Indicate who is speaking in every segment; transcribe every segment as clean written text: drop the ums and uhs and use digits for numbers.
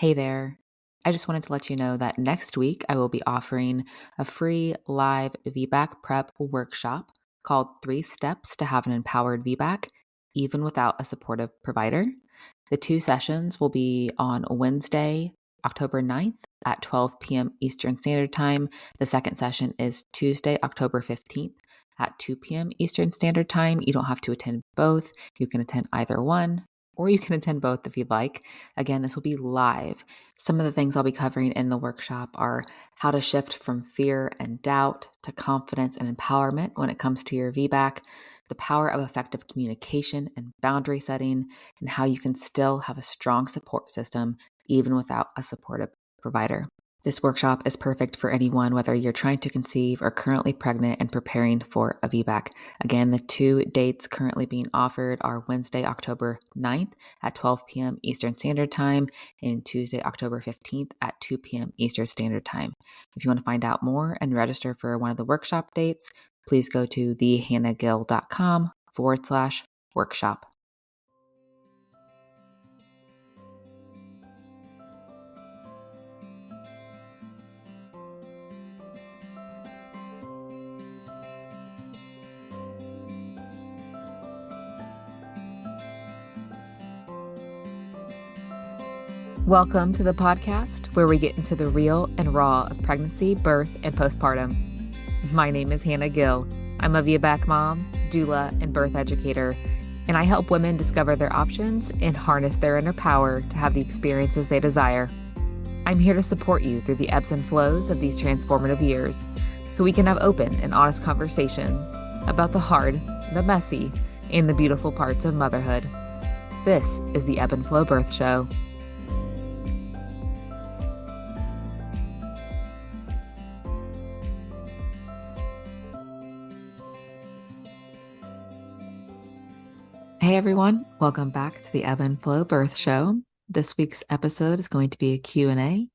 Speaker 1: Hey there. I just wanted to let you know that next week I will be offering a free live VBAC prep workshop called 3 Steps to Have an Empowered VBAC, even without a supportive provider. The 2 sessions will be on Wednesday, October 9th at 12 p.m. Eastern Standard Time. The second session is Tuesday, October 15th at 2 p.m. Eastern Standard Time. You don't have to attend both. You can attend either one, or you can attend both if you'd like. Again, this will be live. Some of the things I'll be covering in the workshop are how to shift from fear and doubt to confidence and empowerment when it comes to your VBAC, the power of effective communication and boundary setting, and how you can still have a strong support system even without a supportive provider. This workshop is perfect for anyone, whether you're trying to conceive or currently pregnant and preparing for a VBAC. Again, the 2 dates currently being offered are Wednesday, October 9th at 12 p.m. Eastern Standard Time and Tuesday, October 15th at 2 p.m. Eastern Standard Time. If you want to find out more and register for one of the workshop dates, please go to thehannahgill.com/workshop. Welcome to the podcast where we get into the real and raw of pregnancy, birth, and postpartum. My name is Hannah Gill. I'm a VBAC mom, doula, and birth educator, and I help women discover their options and harness their inner power to have the experiences they desire. I'm here to support you through the ebbs and flows of these transformative years so we can have open and honest conversations about the hard, the messy, and the beautiful parts of motherhood. This is the Ebb and Flow Birth Show. Hey everyone, welcome back to the Ebb and Flow Birth Show. This week's episode is going to be a Q&A.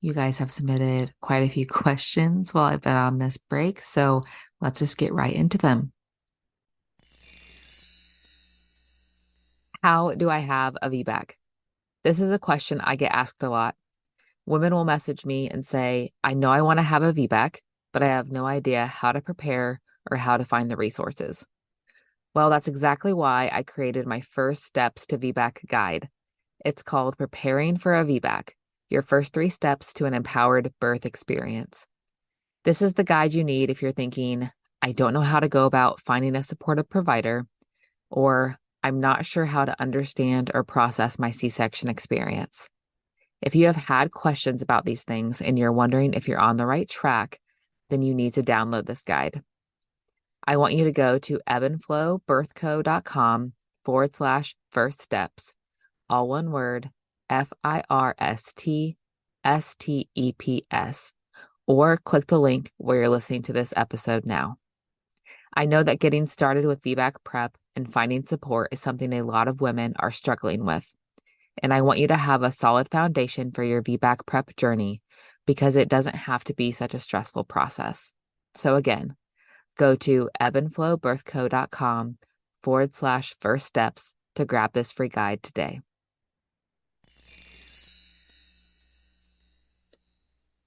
Speaker 1: You guys have submitted quite a few questions while I've been on this break, so let's just get right into them. How do I have a VBAC? This is a question I get asked a lot. Women will message me and say, I know I want to have a VBAC, but I have no idea how to prepare or how to find the resources. Well, that's exactly why I created my First Steps to VBAC guide. It's called Preparing for a VBAC, your first 3 steps to an empowered birth experience. This is the guide you need if you're thinking, I don't know how to go about finding a supportive provider, or I'm not sure how to understand or process my C-section experience. If you have had questions about these things and you're wondering if you're on the right track, then you need to download this guide. I want you to go to ebbandflowbirthco.com/first steps, all one word, FIRSTSTEPS, or click the link where you're listening to this episode now. I know that getting started with VBAC prep and finding support is something a lot of women are struggling with, and I want you to have a solid foundation for your VBAC prep journey because it doesn't have to be such a stressful process. So again, go to ebbandflowbirthco.com/first steps to grab this free guide today.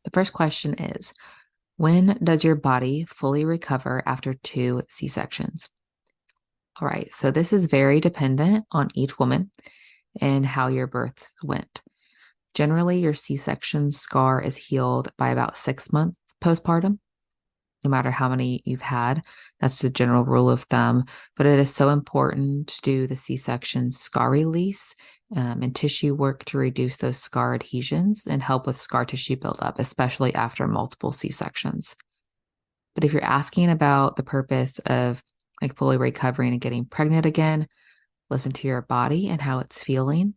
Speaker 1: The first question is, when does your body fully recover after 2 C-sections? All right, so this is very dependent on each woman and how your births went. Generally, your C-section scar is healed by about 6 months postpartum, no matter how many you've had. That's the general rule of thumb, but it is so important to do the C-section scar release and tissue work to reduce those scar adhesions and help with scar tissue buildup, especially after multiple C-sections. But if you're asking about the purpose of like fully recovering and getting pregnant again, listen to your body and how it's feeling.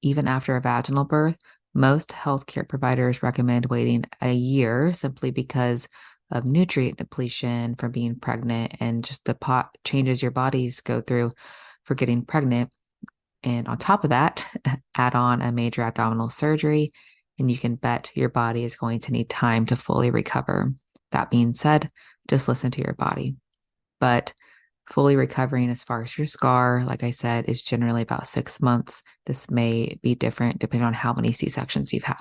Speaker 1: Even after a vaginal birth, most healthcare providers recommend waiting a year simply because of nutrient depletion from being pregnant and just the changes your bodies go through for getting pregnant. And on top of that, add on a major abdominal surgery, and you can bet your body is going to need time to fully recover. That being said, just listen to your body. But Fully recovering as far as your scar, like I said, is generally about 6 months. This may be different depending on how many C-sections you've had.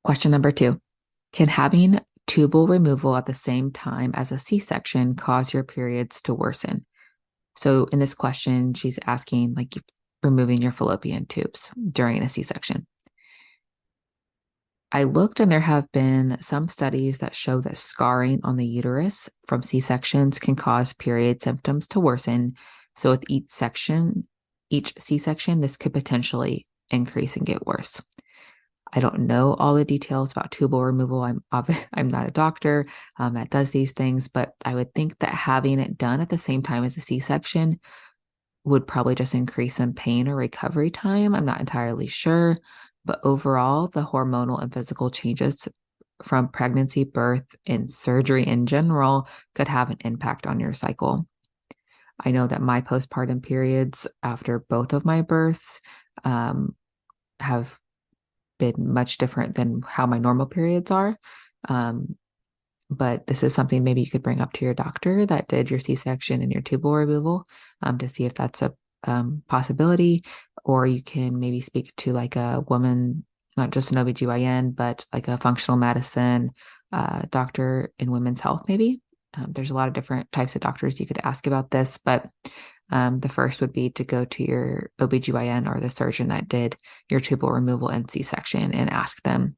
Speaker 1: Question number 2. Can having tubal removal at the same time as a C-section cause your periods to worsen? So in this question, she's asking like removing your fallopian tubes during a C-section. I looked and there have been some studies that show that scarring on the uterus from C-sections can cause period symptoms to worsen. So with each C-section, this could potentially increase and get worse. I don't know all the details about tubal removal. I'm not a doctor that does these things, but I would think that having it done at the same time as a C-section would probably just increase some pain or recovery time. I'm not entirely sure. But overall, the hormonal and physical changes from pregnancy, birth, and surgery in general could have an impact on your cycle. I know that my postpartum periods after both of my births have been much different than how my normal periods are. Um, but this is something maybe you could bring up to your doctor that did your C-section and your tubal removal to see if that's a possibility. Or you can maybe speak to like a woman, not just an OBGYN, but like a functional medicine doctor in women's health, maybe. There's a lot of different types of doctors you could ask about this, but the first would be to go to your OBGYN or the surgeon that did your tubal removal and C-section and ask them.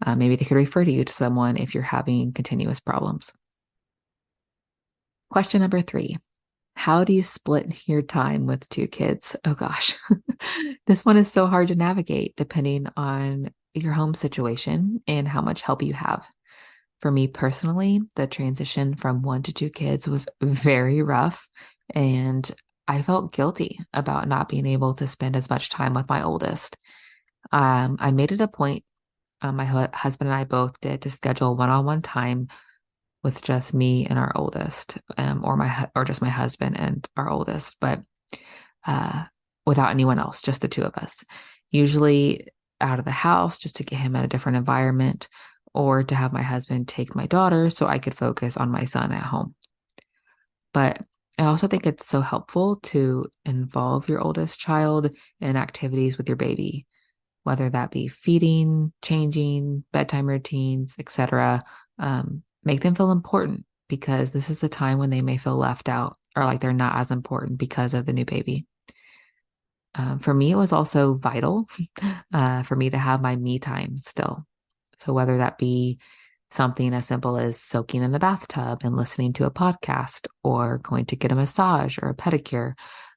Speaker 1: Maybe they could refer you to someone if you're having continuous problems. Question number 3. How do you split your time with 2 kids? Oh gosh, this one is so hard to navigate depending on your home situation and how much help you have. For me personally, the transition from 1 to 2 kids was very rough, and I felt guilty about not being able to spend as much time with my oldest. I made it a point, my husband and I both did, to schedule one-on-one time with just me and our oldest, or just my husband and our oldest, but uh, without anyone else, just the 2 of us. Usually out of the house just to get him in a different environment, or to have my husband take my daughter so I could focus on my son at home. But I also think it's so helpful to involve your oldest child in activities with your baby, whether that be feeding, changing, bedtime routines, etc. Make them feel important, because this is a time when they may feel left out or like they're not as important because of the new baby. For me, it was also vital for me to have my me time still. So whether that be something as simple as soaking in the bathtub and listening to a podcast, or going to get a massage or a pedicure,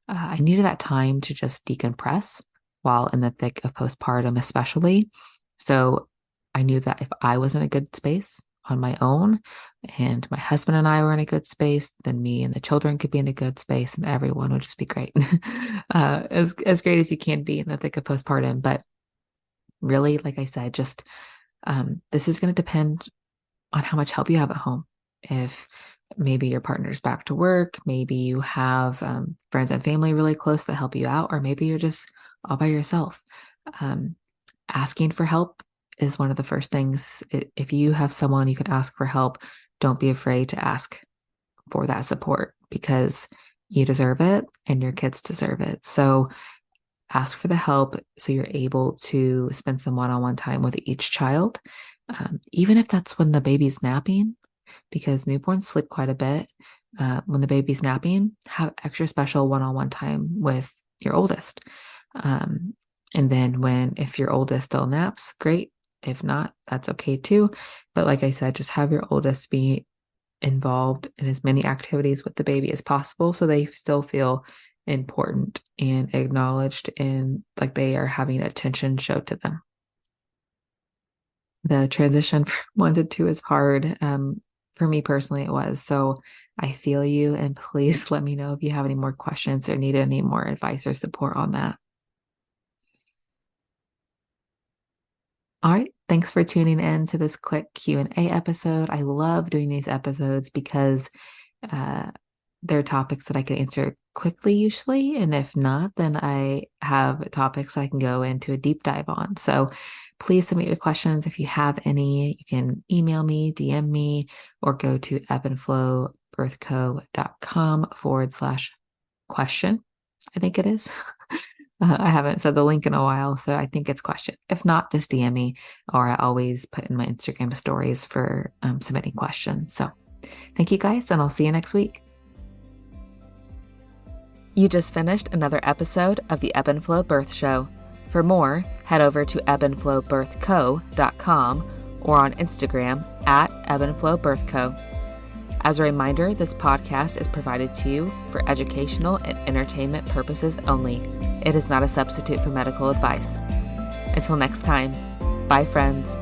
Speaker 1: I needed that time to just decompress while in the thick of postpartum, especially. So I knew that if I was in a good space on my own, and my husband and I were in a good space, then me and the children could be in a good space, and everyone would just be great. As great as you can be in the thick of postpartum. But really, like I said, just this is going to depend on how much help you have at home. If maybe your partner's back to work, maybe you have friends and family really close that help you out, or maybe you're just all by yourself. Asking for help is one of the first things. If you have someone you can ask for help, don't be afraid to ask for that support, because you deserve it and your kids deserve it. So ask for the help so you're able to spend some one-on-one time with each child, even if that's when the baby's napping, because newborns sleep quite a bit. When the baby's napping, have extra special one-on-one time with your oldest. And then if your oldest still naps, great. If not, that's okay too. But like I said, just have your oldest be involved in as many activities with the baby as possible, so they still feel important and acknowledged, and like they are having attention showed to them. The transition from 1 to 2 is hard. For me personally, it was. So I feel you, and please let me know if you have any more questions or need any more advice or support on that. All right. Thanks for tuning in to this quick Q&A episode. I love doing these episodes because they're topics that I can answer quickly usually. And if not, then I have topics I can go into a deep dive on. So
Speaker 2: Please submit your questions if you have any. You can email me, DM me, or go to ebbandflowbirthco.com/question. I think it is. I haven't said the link in a while, so I think it's question. If not, just DM me, or I always put in my Instagram stories for submitting questions. So thank you guys, and I'll see you next week.
Speaker 1: You just finished another episode of the Ebb and Flow Birth Show. For more, head over to ebbandflowbirthco.com or on Instagram at ebbandflowbirthco. As a reminder, this podcast is provided to you for educational and entertainment purposes only. It is not a substitute for medical advice. Until next time, bye friends.